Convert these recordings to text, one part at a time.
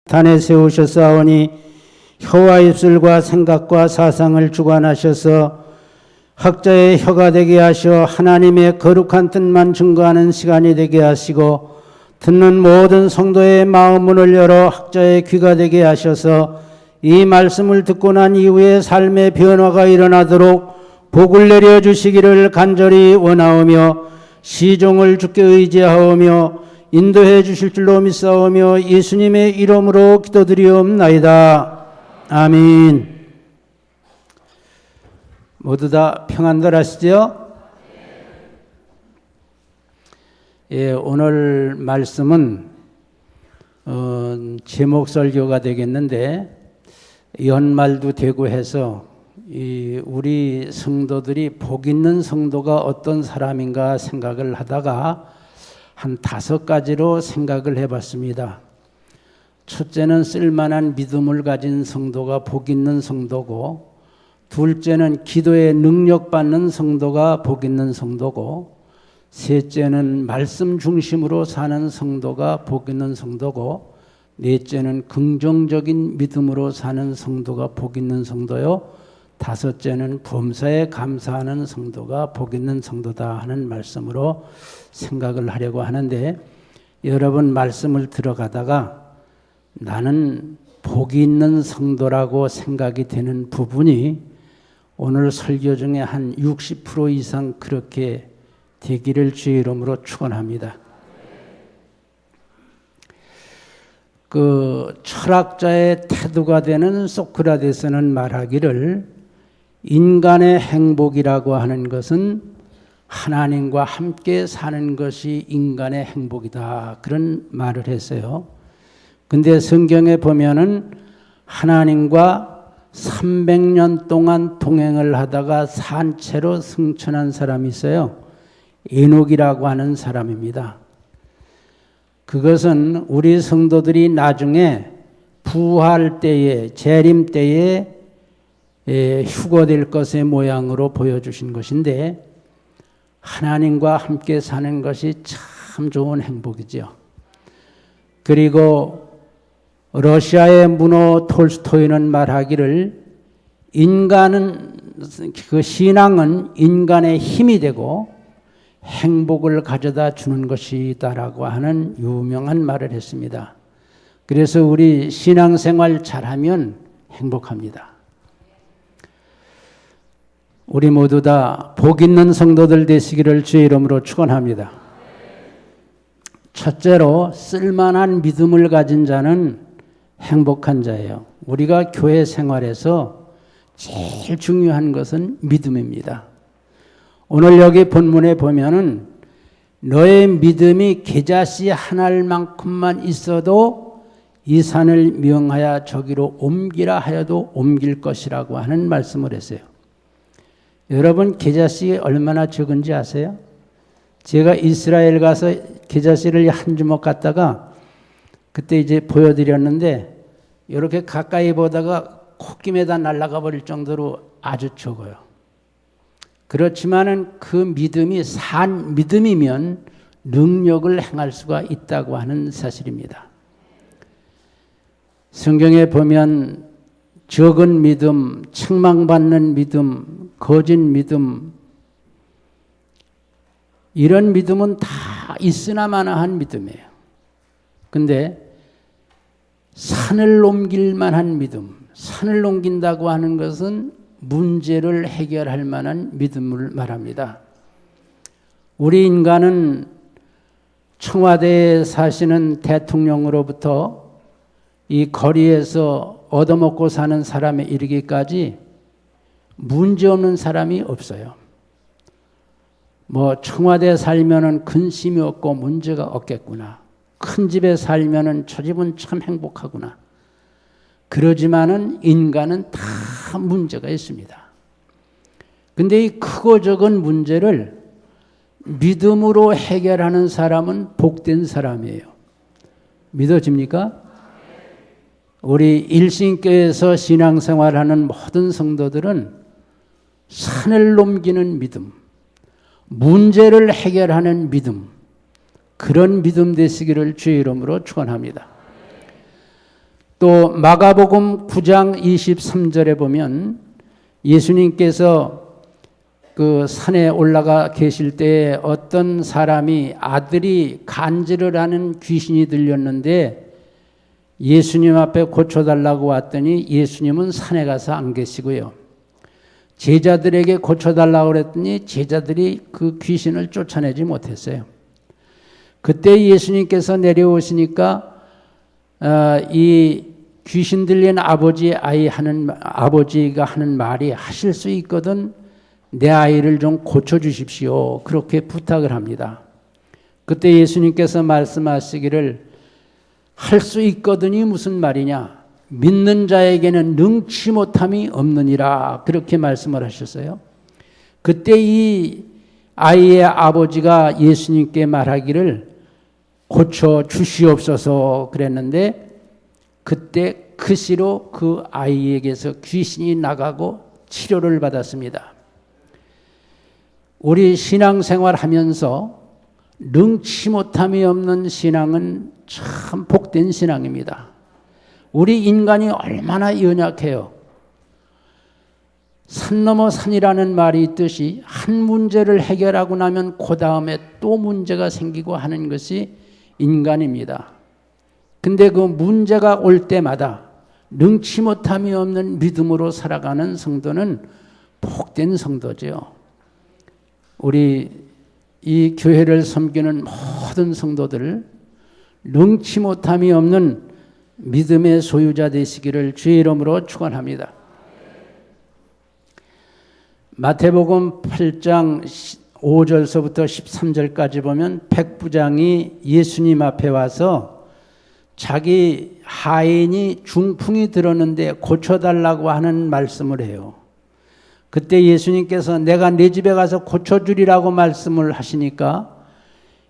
단에 세우셨사오니 혀와 입술과 생각과 사상을 주관하셔서 학자의 혀가 되게 하셔 하나님의 거룩한 뜻만 증거하는 시간이 되게 하시고 듣는 모든 성도의 마음 문을 열어 학자의 귀가 되게 하셔서 이 말씀을 듣고 난 이후에 삶의 변화가 일어나도록 복을 내려주시기를 간절히 원하오며 시종을 주께 의지하오며 인도해 주실 줄로 믿사오며 예수님의 이름으로 기도드리옵나이다. 아멘. 모두 다 평안들 하시죠? 예, 오늘 말씀은 제목 설교가 되겠는데 연말도 되고 해서 우리 성도들이 복 있는 성도가 어떤 사람인가 생각을 하다가 한 5가지로 생각을 해봤습니다. 첫째는 쓸만한 믿음을 가진 성도가 복 있는 성도고, 둘째는 기도에 능력받는 성도가 복 있는 성도고, 셋째는 말씀 중심으로 사는 성도가 복 있는 성도고, 넷째는 긍정적인 믿음으로 사는 성도가 복 있는 성도요, 다섯째는 범사에 감사하는 성도가 복 있는 성도다 하는 말씀으로 생각을 하려고 하는데, 여러분 말씀을 들어가다가 나는 복이 있는 성도라고 생각이 되는 부분이 오늘 설교 중에 한 60% 이상 그렇게 되기를 주의 이름으로 축원합니다. 그 철학자의 태도가 되는 소크라테스는 말하기를 인간의 행복이라고 하는 것은 하나님과 함께 사는 것이 인간의 행복이다. 그런 말을 했어요. 근데 성경에 보면은 하나님과 300년 동안 동행을 하다가 산채로 승천한 사람이 있어요. 에녹이라고 하는 사람입니다. 그것은 우리 성도들이 나중에 부활 때에, 재림 때에 휴거될 것의 모양으로 보여주신 것인데, 하나님과 함께 사는 것이 참 좋은 행복이죠. 그리고 러시아의 문호 톨스토이는 말하기를 인간은, 그 신앙은 인간의 힘이 되고 행복을 가져다 주는 것이다라고 하는 유명한 말을 했습니다. 그래서 우리 신앙생활 잘하면 행복합니다. 우리 모두 다 복 있는 성도들 되시기를 주의 이름으로 축원합니다. 첫째로 쓸만한 믿음을 가진 자는 행복한 자예요. 우리가 교회 생활에서 제일 중요한 것은 믿음입니다. 오늘 여기 본문에 보면은 너의 믿음이 겨자씨 한 알만큼만 있어도 이 산을 명하여 저기로 옮기라 하여도 옮길 것이라고 하는 말씀을 했어요. 여러분 겨자씨 얼마나 적은지 아세요? 제가 이스라엘 가서 겨자씨를 한 주먹 갖다가 그때 이제 보여드렸는데 이렇게 가까이 보다가 콧김에다 날아가 버릴 정도로 아주 적어요. 그렇지만은 그 믿음이 산 믿음이면 능력을 행할 수가 있다고 하는 사실입니다. 성경에 보면 적은 믿음, 책망받는 믿음, 거짓 믿음, 이런 믿음은 다 있으나마나한 믿음이에요. 근데 산을 옮길 만한 믿음, 산을 옮긴다고 하는 것은 문제를 해결할 만한 믿음을 말합니다. 우리 인간은 청와대에 사시는 대통령으로부터 이 거리에서 얻어먹고 사는 사람에 이르기까지 문제없는 사람이 없어요. 뭐 청와대에 살면은 근심이 없고 문제가 없겠구나. 큰 집에 살면은 저 집은 참 행복하구나. 그러지만은 인간은 다 문제가 있습니다. 근데 이 크고 적은 문제를 믿음으로 해결하는 사람은 복된 사람이에요. 믿어집니까? 우리 일신교에서 신앙생활하는 모든 성도들은 산을 넘기는 믿음, 문제를 해결하는 믿음, 그런 믿음 되시기를 주의 이름으로 축원합니다. 또 마가복음 9장 23절에 보면 예수님께서 그 산에 올라가 계실 때에 어떤 사람이 아들이 간질을 하는 귀신이 들렸는데 예수님 앞에 고쳐달라고 왔더니 예수님은 산에 가서 안 계시고요. 제자들에게 고쳐달라고 그랬더니 제자들이 그 귀신을 쫓아내지 못했어요. 그때 예수님께서 내려오시니까 이 귀신 들린 아버지가 하는 말이 하실 수 있거든 내 아이를 좀 고쳐주십시오. 그렇게 부탁을 합니다. 그때 예수님께서 말씀하시기를 할 수 있거든이 무슨 말이냐. 믿는 자에게는 능치 못함이 없느니라. 그렇게 말씀을 하셨어요. 그때 이 아이의 아버지가 예수님께 말하기를 고쳐주시옵소서 그랬는데 그때 그 시로 그 아이에게서 귀신이 나가고 치료를 받았습니다. 우리 신앙생활 하면서 능치 못함이 없는 신앙은 참 복된 신앙입니다. 우리 인간이 얼마나 연약해요. 산 넘어 산이라는 말이 있듯이 한 문제를 해결하고 나면 그 다음에 또 문제가 생기고 하는 것이 인간입니다. 근데 그 문제가 올 때마다 능치 못함이 없는 믿음으로 살아가는 성도는 복된 성도죠. 우리 이 교회를 섬기는 모든 성도들 능치 못함이 없는 믿음의 소유자 되시기를 주의 이름으로 축원합니다. 마태복음 8장 5절서부터 13절까지 보면 백부장이 예수님 앞에 와서 자기 하인이 중풍이 들었는데 고쳐달라고 하는 말씀을 해요. 그때 예수님께서 내가 네 집에 가서 고쳐주리라고 말씀을 하시니까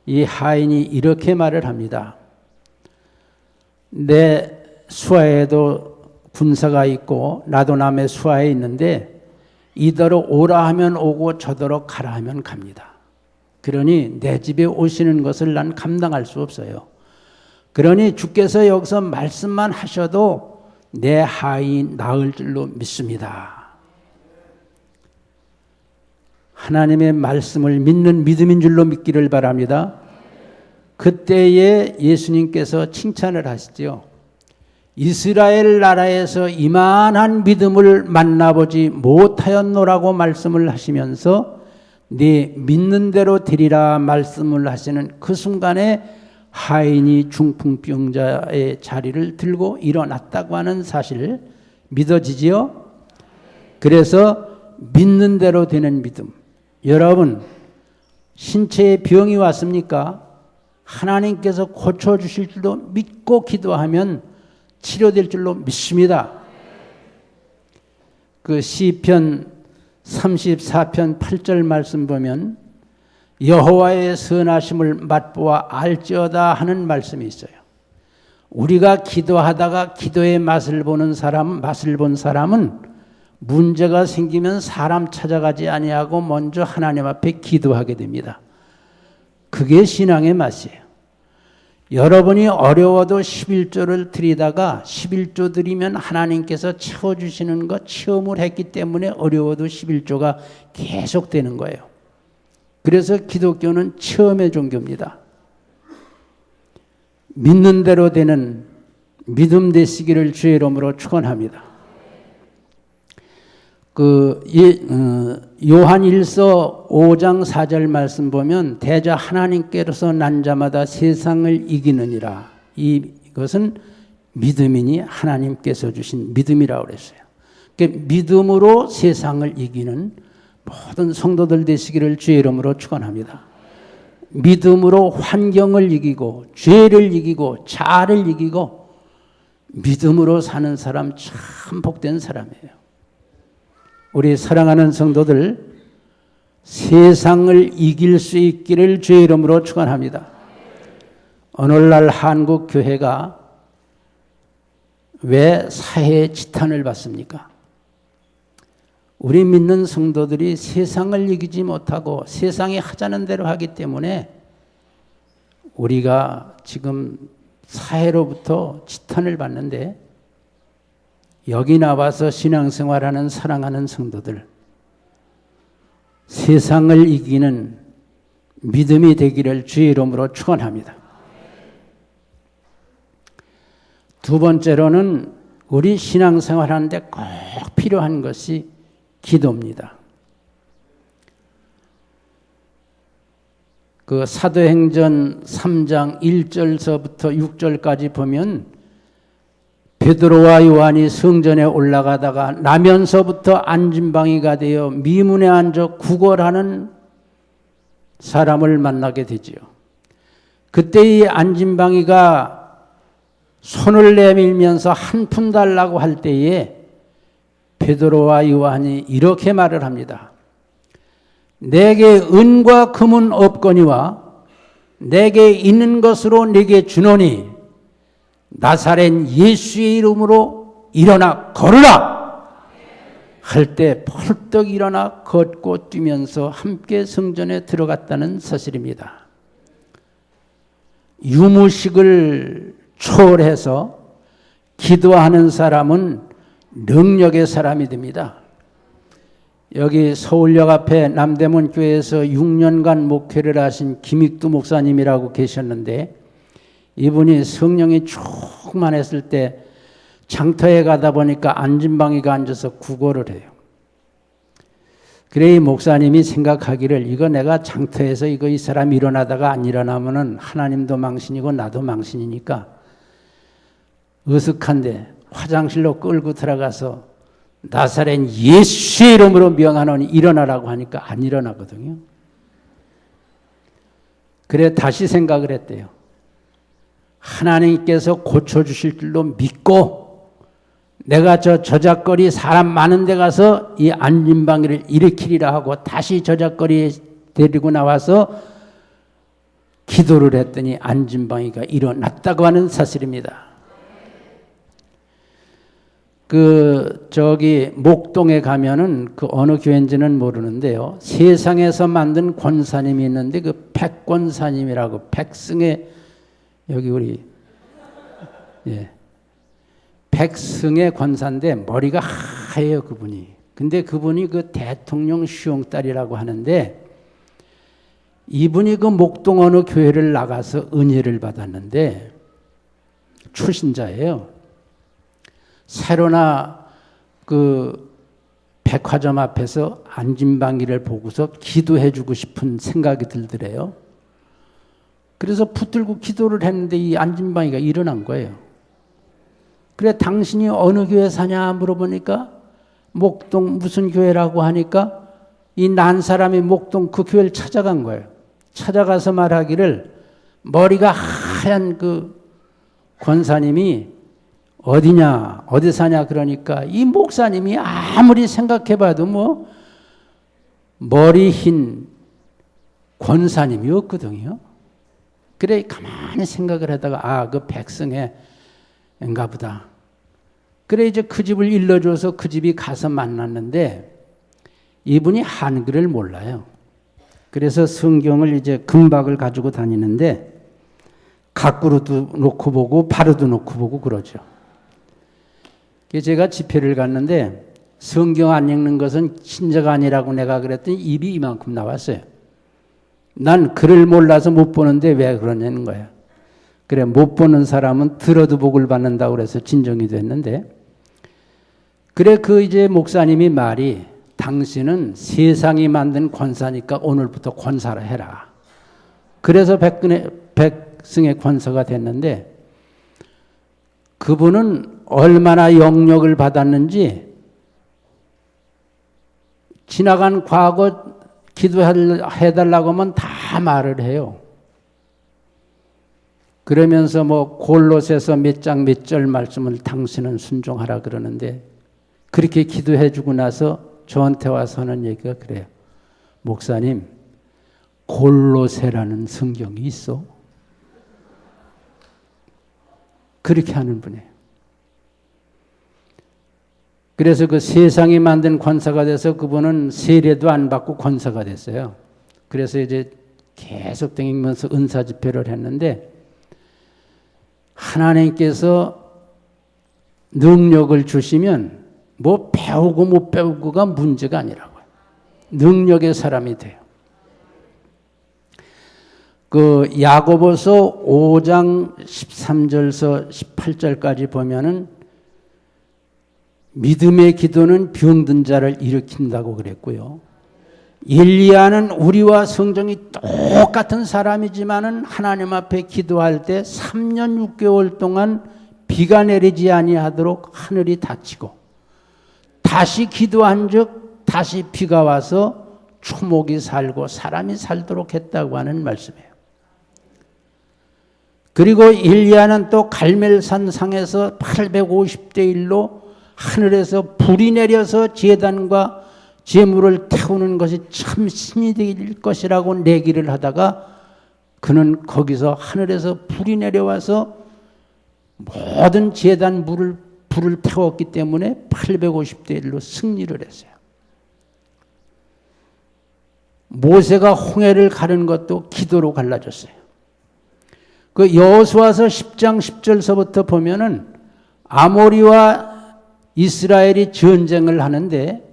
이 하인이 이렇게 말을 합니다. 내 수하에도 군사가 있고 나도 남의 수하에 있는데 이더러 오라 하면 오고 저더러 가라 하면 갑니다. 그러니 내 집에 오시는 것을 난 감당할 수 없어요. 그러니 주께서 여기서 말씀만 하셔도 내 하인 나을 줄로 믿습니다. 하나님의 말씀을 믿는 믿음인 줄로 믿기를 바랍니다. 그때에 예수님께서 칭찬을 하시죠. 이스라엘 나라에서 이만한 믿음을 만나보지 못하였노라고 말씀을 하시면서 네 믿는 대로 되리라 말씀을 하시는 그 순간에 하인이 중풍병자의 자리를 들고 일어났다고 하는 사실 믿어지지요? 그래서 믿는 대로 되는 믿음. 여러분 신체에 병이 왔습니까? 하나님께서 고쳐주실 줄도 믿고 기도하면 치료될 줄로 믿습니다. 그 시편 34편 8절 말씀 보면 여호와의 선하심을 맛보아 알지어다 하는 말씀이 있어요. 우리가 기도하다가 기도의 맛을 본 사람은 문제가 생기면 사람 찾아가지 아니하고 먼저 하나님 앞에 기도하게 됩니다. 그게 신앙의 맛이에요. 여러분이 어려워도 11조를 드리다가 11조 드리면 하나님께서 채워주시는 것 체험을 했기 때문에 어려워도 11조가 계속되는 거예요. 그래서 기독교는 체험의 종교입니다. 믿는 대로 되는 믿음 되시기를 주의 이름으로 축원합니다. 요한 1서 5장 4절 말씀 보면 대저 하나님께로서 난 자마다 세상을 이기느니라. 이것은 믿음이니 하나님께서 주신 믿음이라고 그랬어요. 그러니까 믿음으로 세상을 이기는 모든 성도들 되시기를 주의 이름으로 축원합니다. 믿음으로 환경을 이기고 죄를 이기고 자아를 이기고 믿음으로 사는 사람 참 복된 사람이에요. 우리 사랑하는 성도들 세상을 이길 수 있기를 주의 이름으로 축원합니다. 오늘날 한국 교회가 왜 사회의 지탄을 받습니까? 우리 믿는 성도들이 세상을 이기지 못하고 세상이 하자는 대로 하기 때문에 우리가 지금 사회로부터 지탄을 받는데 여기 나와서 신앙생활하는 사랑하는 성도들, 세상을 이기는 믿음이 되기를 주의 이름으로 축원합니다. 두 번째로는 우리 신앙생활하는데 꼭 필요한 것이 기도입니다. 그 사도행전 3장 1절서부터 6절까지 보면 베드로와 요한이 성전에 올라가다가 나면서부터 안진방이가 되어 미문에 앉아 구걸하는 사람을 만나게 되지요. 그때 이 안진방이가 손을 내밀면서 한 푼 달라고 할 때에 베드로와 요한이 이렇게 말을 합니다. 내게 은과 금은 없거니와 내게 있는 것으로 네게 주노니 나사렛 예수의 이름으로 일어나 걸으라 할 때 펄떡 일어나 걷고 뛰면서 함께 성전에 들어갔다는 사실입니다. 유무식을 초월해서 기도하는 사람은 능력의 사람이 됩니다. 여기 서울역 앞에 남대문 교회에서 6년간 목회를 하신 김익두 목사님이라고 계셨는데 이분이 성령이 충만했을 때 장터에 가다 보니까 안진방이가 앉아서 구걸을 해요. 그래 이 목사님이 생각하기를 이거 내가 장터에서 이 사람 일어나다가 안 일어나면은 하나님도 망신이고 나도 망신이니까 으슥한데 화장실로 끌고 들어가서 나사렛 예수의 이름으로 명하노니 일어나라고 하니까 안 일어나거든요. 그래 다시 생각을 했대요. 하나님께서 고쳐주실 줄로 믿고 내가 저 저작거리 사람 많은 데 가서 이 안진방이를 일으키리라 하고 다시 저작거리에 데리고 나와서 기도를 했더니 안진방이가 일어났다고 하는 사실입니다. 저기 목동에 가면은 그 어느 교회인지는 모르는데요. 세상에서 만든 권사님이 있는데 그 백권사님이라고 백승의 여기 우리 백승의 권사인데 머리가 하얘요 그분이. 근데 그분이 그 대통령 시용딸이라고 하는데 이분이 그 목동 어느 교회를 나가서 은혜를 받았는데 출신자예요. 새로나 그 백화점 앞에서 안진방이를 보고서 기도해주고 싶은 생각이 들더래요. 그래서 붙들고 기도를 했는데 이 안진방이가 일어난 거예요. 그래 당신이 어느 교회 사냐 물어보니까 목동 무슨 교회라고 하니까 이 난 사람이 목동 그 교회를 찾아간 거예요. 찾아가서 말하기를 머리가 하얀 그 권사님이 어디냐 어디 사냐 그러니까 이 목사님이 아무리 생각해봐도 뭐 머리 흰 권사님이었거든요. 그래 가만히 생각을 하다가 그 백성의 인가 보다. 그래 이제 그 집을 일러줘서 그 집이 가서 만났는데 이분이 한글을 몰라요. 그래서 성경을 이제 금박을 가지고 다니는데 가꾸로도 놓고 보고 바로도 놓고 보고 그러죠. 제가 집회를 갔는데 성경 안 읽는 것은 신자가 아니라고 내가 그랬더니 입이 이만큼 나왔어요. 난 글을 몰라서 못 보는데 왜 그러냐는 거야. 그래 못 보는 사람은 들어도 복을 받는다고 그래서 진정이 됐는데 그래 그 이제 목사님이 말이 당신은 세상이 만든 권사니까 오늘부터 권사를 해라. 그래서 백승의 권사가 됐는데 그분은 얼마나 영역을 받았는지 지나간 과거 기도해달라고 하면 다 말을 해요. 그러면서 뭐 골로새서 몇 장 몇 절 말씀을 당신은 순종하라 그러는데 그렇게 기도해주고 나서 저한테 와서 하는 얘기가 그래요. 목사님, 골로새라는 성경이 있어? 그렇게 하는 분이에요. 그래서 그 세상이 만든 권사가 돼서 그분은 세례도 안 받고 권사가 됐어요. 그래서 이제 계속 다니면서 은사 집회를 했는데 하나님께서 능력을 주시면 뭐 배우고 못 배우고가 문제가 아니라고요. 능력의 사람이 돼요. 그 야고보서 5장 13절서 18절까지 보면은 믿음의 기도는 병든 자를 일으킨다고 그랬고요. 엘리야는 우리와 성정이 똑같은 사람이지만은 하나님 앞에 기도할 때 3년 6개월 동안 비가 내리지 아니하도록 하늘이 닫히고 다시 기도한즉 다시 비가 와서 초목이 살고 사람이 살도록 했다고 하는 말씀이에요. 그리고 엘리야는 또 갈멜산 상에서 850대 1로 하늘에서 불이 내려서 제단과 제물을 태우는 것이 참 신이 될 것이라고 내기를 하다가 그는 거기서 하늘에서 불이 내려와서 모든 제단 불을 태웠기 때문에 850대 1로 승리를 했어요. 모세가 홍해를 가른 것도 기도로 갈라졌어요. 그 여호수아서 10장 10절서부터 보면은 아모리와 이스라엘이 전쟁을 하는데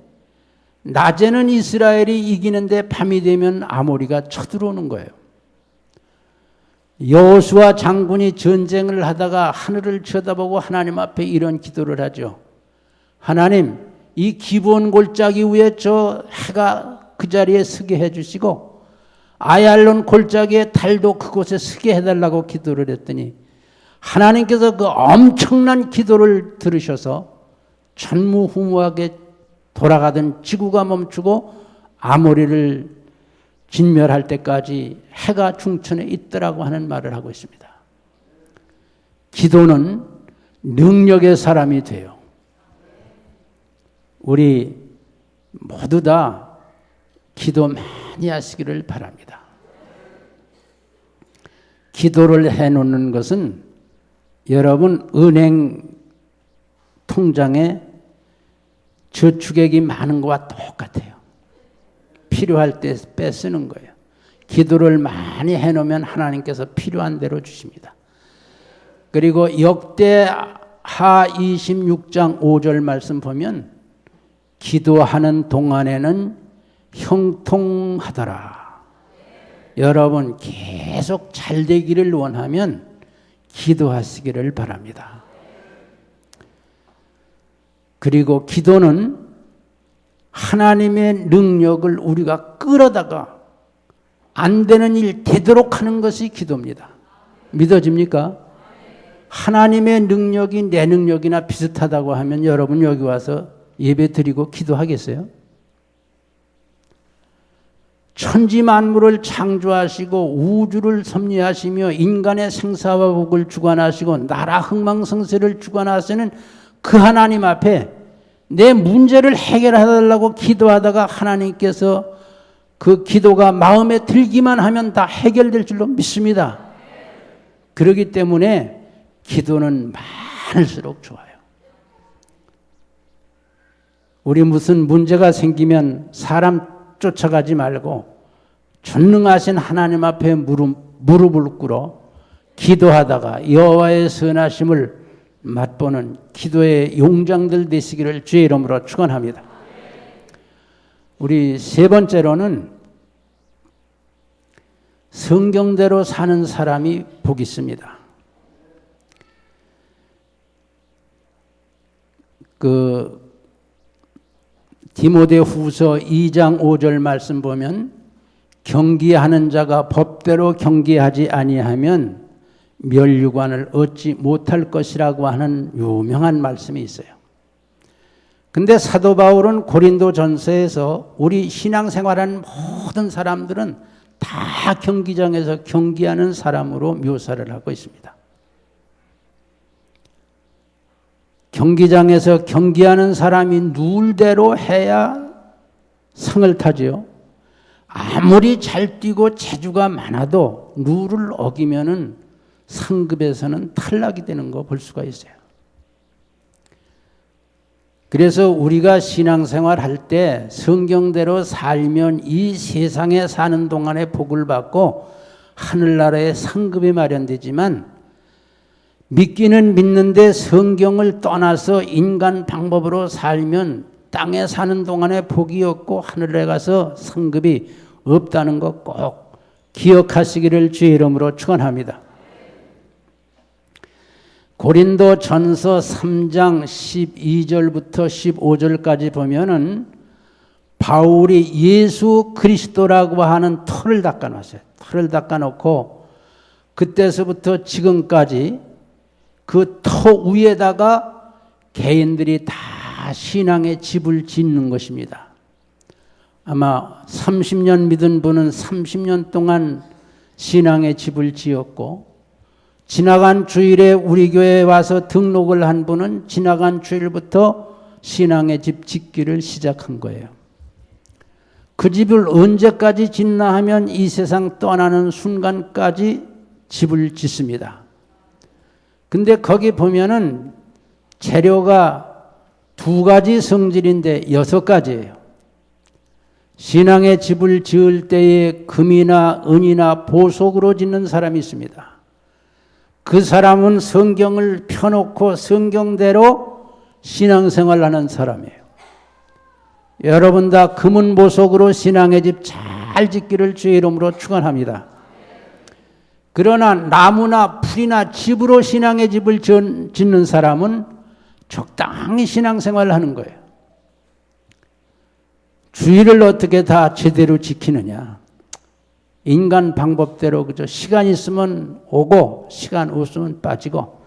낮에는 이스라엘이 이기는데 밤이 되면 아모리가 쳐들어오는 거예요. 여호수아 장군이 전쟁을 하다가 하늘을 쳐다보고 하나님 앞에 이런 기도를 하죠. 하나님, 이 기브온 골짜기 위에 저 해가 그 자리에 서게 해주시고 아얄론 골짜기에 달도 그곳에 서게 해달라고 기도를 했더니 하나님께서 그 엄청난 기도를 들으셔서 전무후무하게 돌아가던 지구가 멈추고 아모리를 진멸할 때까지 해가 중천에 있더라고 하는 말을 하고 있습니다. 기도는 능력의 사람이 돼요. 우리 모두 다 기도 많이 하시기를 바랍니다. 기도를 해놓는 것은 여러분 은행 통장에 저축액이 많은 것과 똑같아요. 필요할 때 빼쓰는 거예요. 기도를 많이 해놓으면 하나님께서 필요한 대로 주십니다. 그리고 역대하 26장 5절 말씀 보면 기도하는 동안에는 형통하더라. 여러분 계속 잘 되기를 원하면 기도하시기를 바랍니다. 그리고 기도는 하나님의 능력을 우리가 끌어다가 안 되는 일 되도록 하는 것이 기도입니다. 믿어집니까? 하나님의 능력이 내 능력이나 비슷하다고 하면 여러분 여기 와서 예배 드리고 기도하겠어요? 천지 만물을 창조하시고 우주를 섭리하시며 인간의 생사와 복을 주관하시고 나라 흥망성쇠를 주관하시는 그 하나님 앞에 내 문제를 해결해달라고 기도하다가 하나님께서 그 기도가 마음에 들기만 하면 다 해결될 줄로 믿습니다. 그렇기 때문에 기도는 많을수록 좋아요. 우리 무슨 문제가 생기면 사람 쫓아가지 말고 전능하신 하나님 앞에 무릎을 꿇어 기도하다가 여호와의 선하심을 맛보는 기도의 용장들 되시기를 주의 이름으로 축원합니다. 우리 세 번째로는 성경대로 사는 사람이 복이 있습니다. 디모데후서 2장 5절 말씀 보면 경기하는 자가 법대로 경기하지 아니하면 멸류관을 얻지 못할 것이라고 하는 유명한 말씀이 있어요. 근데 사도 바울은 고린도 전서에서 우리 신앙생활하는 모든 사람들은 다 경기장에서 경기하는 사람으로 묘사를 하고 있습니다. 경기장에서 경기하는 사람이 누울대로 해야 상을 타지요. 아무리 잘 뛰고 재주가 많아도 룰을 어기면은 상급에서는 탈락이 되는 거 볼 수가 있어요. 그래서 우리가 신앙생활 할 때 성경대로 살면 이 세상에 사는 동안에 복을 받고 하늘나라의 상급이 마련되지만 믿기는 믿는데 성경을 떠나서 인간 방법으로 살면 땅에 사는 동안에 복이 없고 하늘에 가서 상급이 없다는 것 꼭 기억하시기를 주의 이름으로 축원합니다. 고린도 전서 3장 12절부터 15절까지 보면은 바울이 예수 그리스도라고 하는 털을 닦아놨어요. 털을 닦아놓고 그때서부터 지금까지 그 터 위에다가 개인들이 다 신앙의 집을 짓는 것입니다. 아마 30년 믿은 분은 30년 동안 신앙의 집을 지었고, 지나간 주일에 우리 교회에 와서 등록을 한 분은 지나간 주일부터 신앙의 집 짓기를 시작한 거예요. 그 집을 언제까지 짓나 하면 이 세상 떠나는 순간까지 집을 짓습니다. 근데 거기 보면은 재료가 2가지 성질인데 6가지예요. 신앙의 집을 지을 때에 금이나 은이나 보석으로 짓는 사람이 있습니다. 그 사람은 성경을 펴놓고 성경대로 신앙생활하는 사람이에요. 여러분 다 금은 보석으로 신앙의 집 잘 짓기를 주의 이름으로 축원합니다. 그러나 나무나 풀이나 집으로 신앙의 집을 짓는 사람은 적당히 신앙생활을 하는 거예요. 주의를 어떻게 다 제대로 지키느냐. 인간 방법대로 그저 시간 있으면 오고 시간 없으면 빠지고,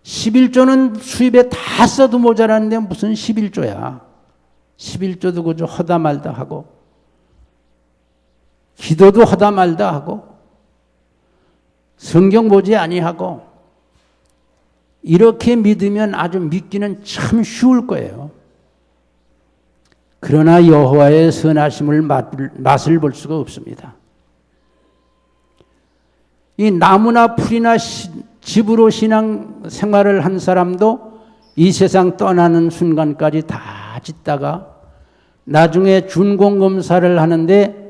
11조는 수입에 다 써도 모자라는데 무슨 11조야. 11조도 그저 허다 말다 하고, 기도도 허다 말다 하고, 성경 보지 아니하고, 이렇게 믿으면 아주 믿기는 참 쉬울 거예요. 그러나 여호와의 선하심을 맛을 볼 수가 없습니다. 이 나무나 풀이나 집으로 신앙 생활을 한 사람도 이 세상 떠나는 순간까지 다 짓다가 나중에 준공검사를 하는데,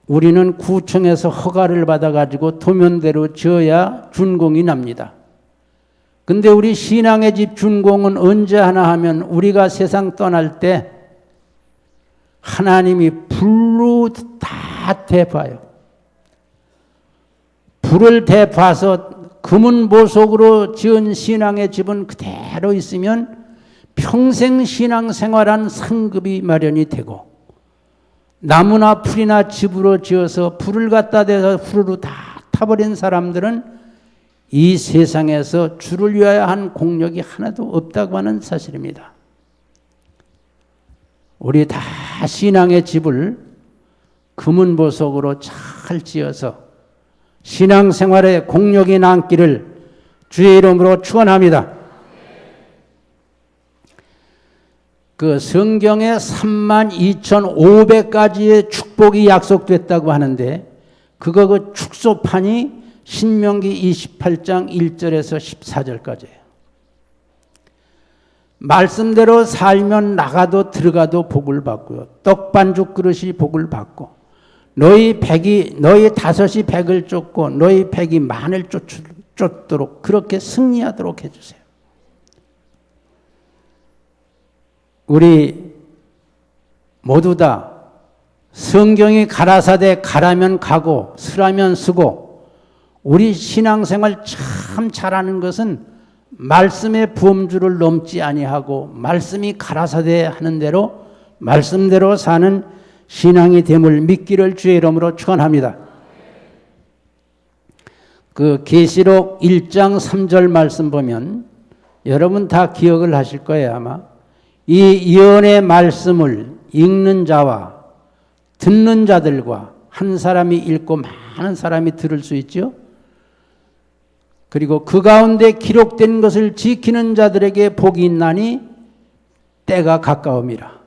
우리는 구청에서 허가를 받아가지고 도면대로 지어야 준공이 납니다. 근데 우리 신앙의 집 준공은 언제 하나 하면 우리가 세상 떠날 때 하나님이 불로 다 대봐요. 불을 대봐서 금은 보석으로 지은 신앙의 집은 그대로 있으면 평생 신앙생활한 상급이 마련이 되고, 나무나 풀이나 집으로 지어서 불을 갖다 대서 후루루 다 타버린 사람들은 이 세상에서 주를 위하여 한 공력이 하나도 없다고 하는 사실입니다. 우리 다 신앙의 집을 금은 보석으로 잘 지어서 신앙생활에 공력이 남기를 주의 이름으로 축원합니다. 그 성경에 32,500가지의 축복이 약속됐다고 하는데, 그거 그 축소판이 신명기 28장 1절에서 14절까지예요. 말씀대로 살면 나가도 들어가도 복을 받고요. 떡 반죽 그릇이 복을 받고, 너희 5이 100을 쫓고 너희 100이 만을 쫓도록 그렇게 승리하도록 해주세요. 우리 모두 다 성경이 가라사대 가라면 가고 쓰라면 쓰고, 우리 신앙생활 참 잘하는 것은 말씀의 부엄주를 넘지 아니하고 말씀이 가라사대 하는 대로 말씀대로 사는 신앙이 됨을 믿기를 주의 이름으로 축원합니다. 그 계시록 1장 3절 말씀 보면 여러분 다 기억을 하실 거예요. 아마 이 예언의 말씀을 읽는 자와 듣는 자들과 한 사람이 읽고 많은 사람이 들을 수 있죠. 그리고 그 가운데 기록된 것을 지키는 자들에게 복이 있나니 때가 가까움이라.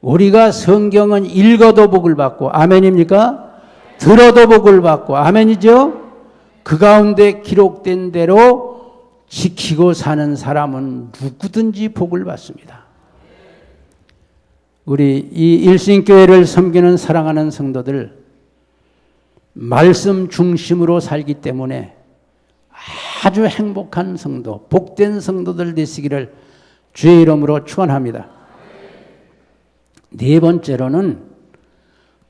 우리가 성경은 읽어도 복을 받고, 아멘입니까? 들어도 복을 받고, 아멘이죠? 그 가운데 기록된 대로 지키고 사는 사람은 누구든지 복을 받습니다. 우리 이 일신교회를 섬기는 사랑하는 성도들, 말씀 중심으로 살기 때문에 아주 행복한 성도, 복된 성도들 되시기를 주의 이름으로 축원합니다. 네 번째로는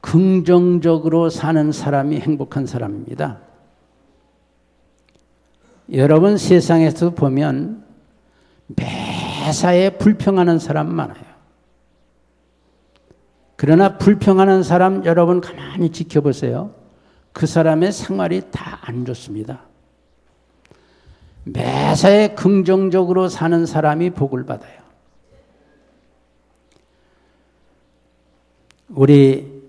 긍정적으로 사는 사람이 행복한 사람입니다. 여러분 세상에서 보면 매사에 불평하는 사람 많아요. 그러나 불평하는 사람 여러분 가만히 지켜보세요. 그 사람의 생활이 다 안 좋습니다. 매사에 긍정적으로 사는 사람이 복을 받아요. 우리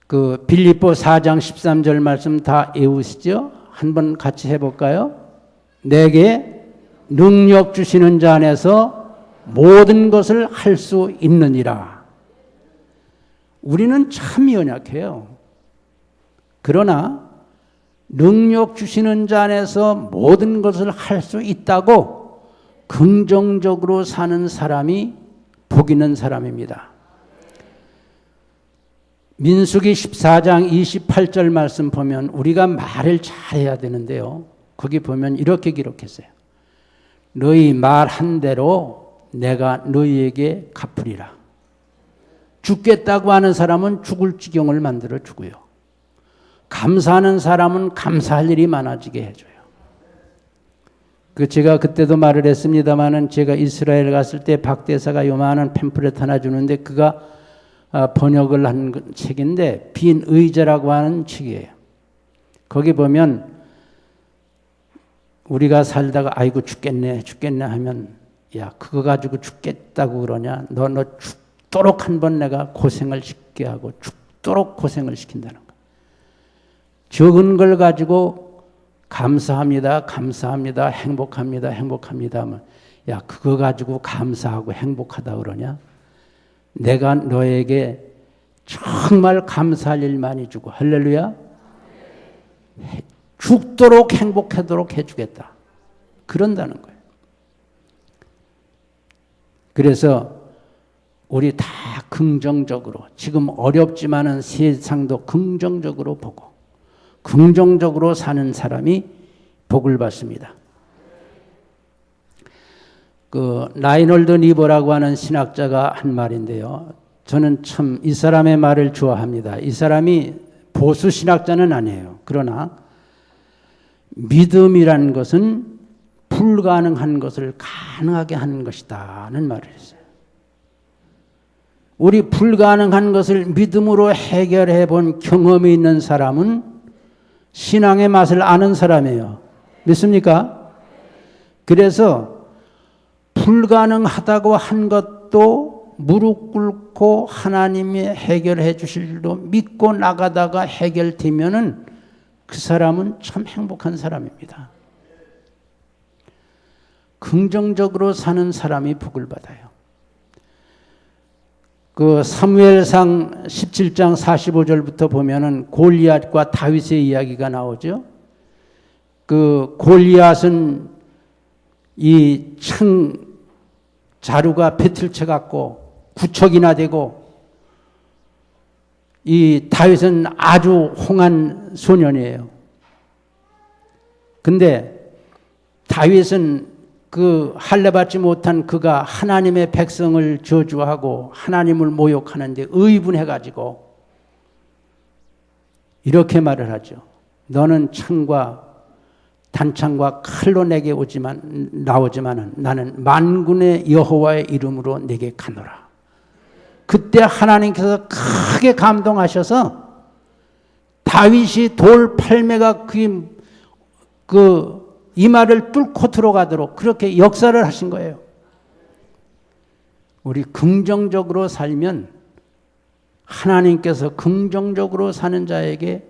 그 빌립보 4장 13절 말씀 다 외우시죠? 한번 같이 해볼까요? 내게 능력 주시는 자 안에서 모든 것을 할 수 있느니라. 우리는 참 연약해요. 그러나 능력 주시는 자 안에서 모든 것을 할 수 있다고 긍정적으로 사는 사람이 복 있는 사람입니다. 민수기 14장 28절 말씀 보면 우리가 말을 잘해야 되는데요. 거기 보면 이렇게 기록했어요. 너희 말한 대로 내가 너희에게 갚으리라. 죽겠다고 하는 사람은 죽을 지경을 만들어 주고요. 감사하는 사람은 감사할 일이 많아지게 해줘요. 제가 그때도 말을 했습니다마는 제가 이스라엘 갔을 때 박대사가 요만한 팸플렛 하나 주는데 그가 번역을 한 책인데 빈 의자라고 하는 책이에요. 거기 보면 우리가 살다가 아이고 죽겠네 하면 야 그거 가지고 죽겠다고 그러냐 너 죽도록 한번 내가 고생을 시키게 하고 죽도록 고생을 시킨다는 거야. 적은 걸 가지고 감사합니다 행복합니다 하면 야 그거 가지고 감사하고 행복하다 그러냐 내가 너에게 정말 감사할 일 많이 주고 할렐루야 죽도록 행복하도록 해주겠다 그런다는 거예요. 그래서 우리 다 긍정적으로 지금 어렵지만은 세상도 긍정적으로 보고 긍정적으로 사는 사람이 복을 받습니다. 라이놀드 니버라고 하는 신학자가 한 말인데요. 저는 참 이 사람의 말을 좋아합니다. 이 사람이 보수 신학자는 아니에요. 그러나 믿음이라는 것은 불가능한 것을 가능하게 하는 것이다는 말을 했어요. 우리 불가능한 것을 믿음으로 해결해 본 경험이 있는 사람은 신앙의 맛을 아는 사람이에요. 믿습니까? 그래서 불가능하다고 한 것도 무릎 꿇고 하나님이 해결해 주실 줄도 믿고 나가다가 해결되면은 그 사람은 참 행복한 사람입니다. 긍정적으로 사는 사람이 복을 받아요. 사무엘상 17장 45절부터 보면은 골리앗과 다윗의 이야기가 나오죠. 골리앗은 이 창 자루가 배틀쳐 갖고 구척이나 되고 이 다윗은 아주 홍한 소년이에요. 근데 다윗은 할례받지 못한 그가 하나님의 백성을 저주하고 하나님을 모욕하는데 의분해가지고 이렇게 말을 하죠. 너는 창과 단창과 칼로 내게 나오지만 나는 만군의 여호와의 이름으로 내게 가노라. 그때 하나님께서 크게 감동하셔서 다윗이 돌 팔매가 이마를 뚫고 들어가도록 그렇게 역사를 하신 거예요. 우리 긍정적으로 살면 하나님께서 긍정적으로 사는 자에게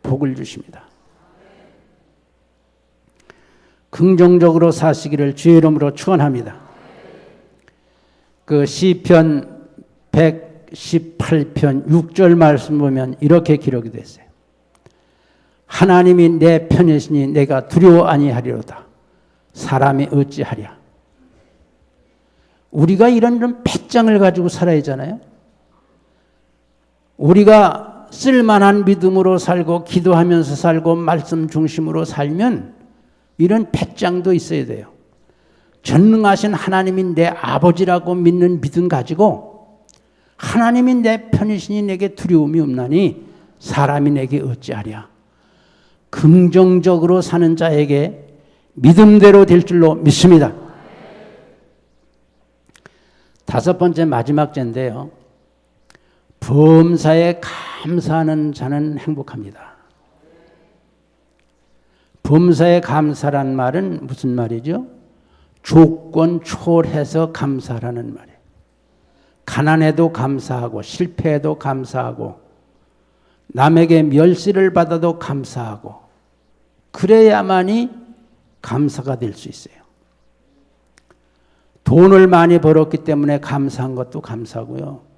복을 주십니다. 긍정적으로 사시기를 주의 이름으로 축원합니다. 시편 118편 6절 말씀 보면 이렇게 기록이 됐어요. 하나님이 내 편이시니 내가 두려워 아니하리로다. 사람이 어찌하랴. 우리가 이런 배짱을 가지고 살아야 하잖아요. 우리가 쓸만한 믿음으로 살고 기도하면서 살고 말씀 중심으로 살면 이런 배짱도 있어야 돼요. 전능하신 하나님이 내 아버지라고 믿는 믿음 가지고 하나님이 내 편이시니 내게 두려움이 없나니 사람이 내게 어찌하랴. 긍정적으로 사는 자에게 믿음대로 될 줄로 믿습니다. 다섯 번째 마지막 죄인데요. 범사에 감사하는 자는 행복합니다. 범사에 감사란 말은 무슨 말이죠? 조건 초월해서 감사라는 말이에요. 가난해도 감사하고 실패해도 감사하고 남에게 멸시를 받아도 감사하고 그래야만이 감사가 될 수 있어요. 돈을 많이 벌었기 때문에 감사한 것도 감사고요.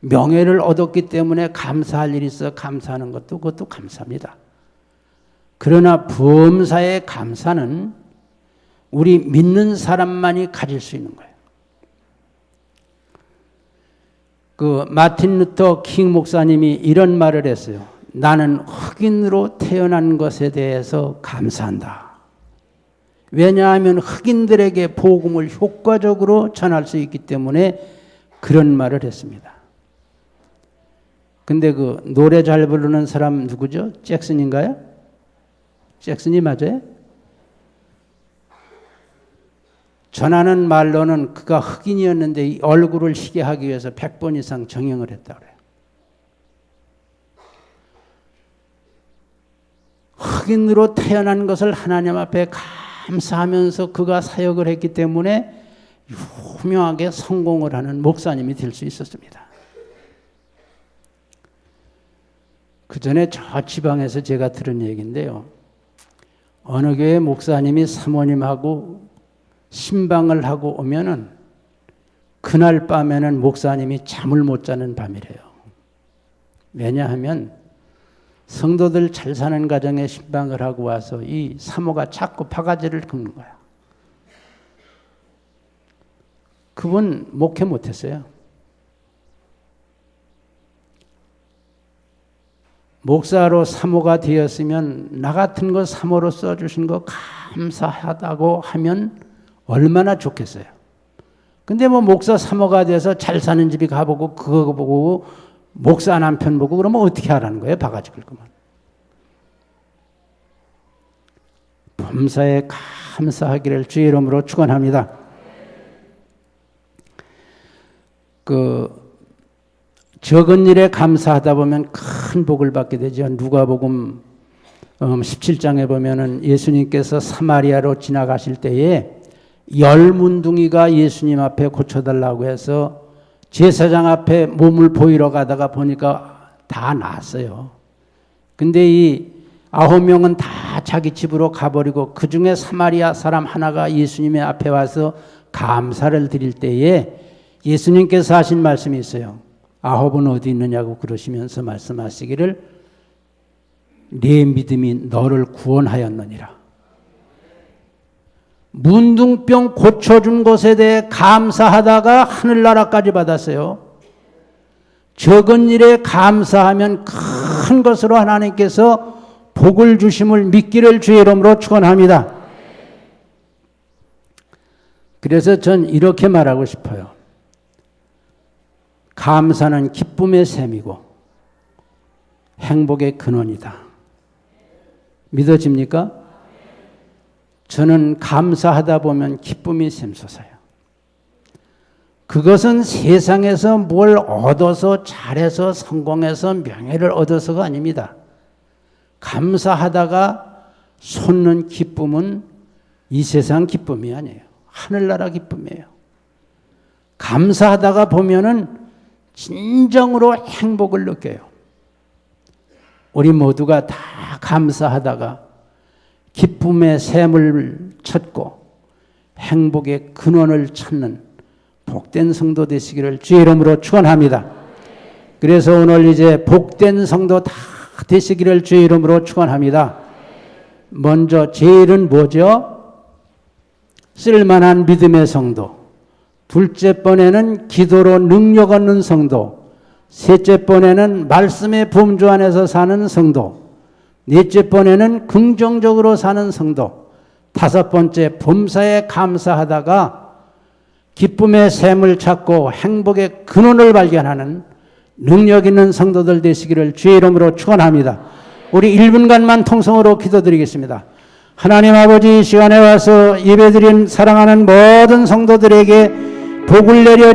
명예를 얻었기 때문에 감사할 일이 있어 감사하는 것도 그것도 감사합니다. 그러나 범사의 감사는 우리 믿는 사람만이 가질 수 있는 거예요. 그 마틴 루터 킹 목사님이 이런 말을 했어요. 나는 흑인으로 태어난 것에 대해서 감사한다. 왜냐하면 흑인들에게 복음을 효과적으로 전할 수 있기 때문에 그런 말을 했습니다. 근데 그 노래 잘 부르는 사람 누구죠? 잭슨인가요? 잭슨이 맞아요? 전하는 말로는 그가 흑인이었는데 이 얼굴을 희게 하기 위해서 100번 이상 정형을 했다고 그래요. 흑인으로 태어난 것을 하나님 앞에 감사하면서 그가 사역을 했기 때문에 유명하게 성공을 하는 목사님이 될 수 있었습니다. 그 전에 저 지방에서 제가 들은 얘기인데요. 어느 교회 목사님이 사모님하고 신방을 하고 오면은 그날 밤에는 목사님이 잠을 못 자는 밤이래요. 왜냐하면 성도들 잘 사는 가정에 신방을 하고 와서 이 사모가 자꾸 바가지를 긁는 거야. 그분 목회 못했어요. 목사로 사모가 되었으면 나 같은 거 사모로 써주신 거 감사하다고 하면 얼마나 좋겠어요. 근데 뭐 목사 사모가 돼서 잘 사는 집이 가보고 그거 보고 목사 남편 보고 그러면 어떻게 하라는 거예요? 바가지 긁으면. 범사에 감사하기를 주의 이름으로 축원합니다. 적은 일에 감사하다 보면 큰 복을 받게 되죠. 누가복음 17장에 보면은 예수님께서 사마리아로 지나가실 때에 10문둥이가 예수님 앞에 고쳐달라고 해서 제사장 앞에 몸을 보이러 가다가 보니까 다 나았어요. 근데 이 9명은 다 자기 집으로 가버리고 그 중에 사마리아 사람 하나가 예수님의 앞에 와서 감사를 드릴 때에 예수님께서 하신 말씀이 있어요. 9은 어디 있느냐고 그러시면서 말씀하시기를 네 믿음이 너를 구원하였느니라. 문둥병 고쳐준 것에 대해 감사하다가 하늘나라까지 받았어요. 적은 일에 감사하면 큰 것으로 하나님께서 복을 주심을 믿기를 주의 이름으로 축원합니다. 그래서 전 이렇게 말하고 싶어요. 감사는 기쁨의 샘이고 행복의 근원이다. 믿어집니까? 저는 감사하다 보면 기쁨이 샘솟아요. 그것은 세상에서 뭘 얻어서 잘해서 성공해서 명예를 얻어서가 아닙니다. 감사하다가 솟는 기쁨은 이 세상 기쁨이 아니에요. 하늘나라 기쁨이에요. 감사하다가 보면은 진정으로 행복을 느껴요. 우리 모두가 다 감사하다가 기쁨의 샘을 찾고 행복의 근원을 찾는 복된 성도 되시기를 주의 이름으로 축원합니다. 그래서 오늘 이제 복된 성도 다 되시기를 주의 이름으로 축원합니다. 먼저 제일은 뭐죠? 쓸만한 믿음의 성도. 둘째 번에는 기도로 능력 얻는 성도. 셋째 번에는 말씀의 범주 안에서 사는 성도, 넷째 번에는 긍정적으로 사는 성도, 다섯 번째 범사에 감사하다가 기쁨의 샘을 찾고 행복의 근원을 발견하는 능력 있는 성도들 되시기를 주의 이름으로 축원합니다. 우리 1분간만 통성으로 기도드리겠습니다. 하나님 아버지, 이 시간에 와서 예배드린 사랑하는 모든 성도들에게 복을 내려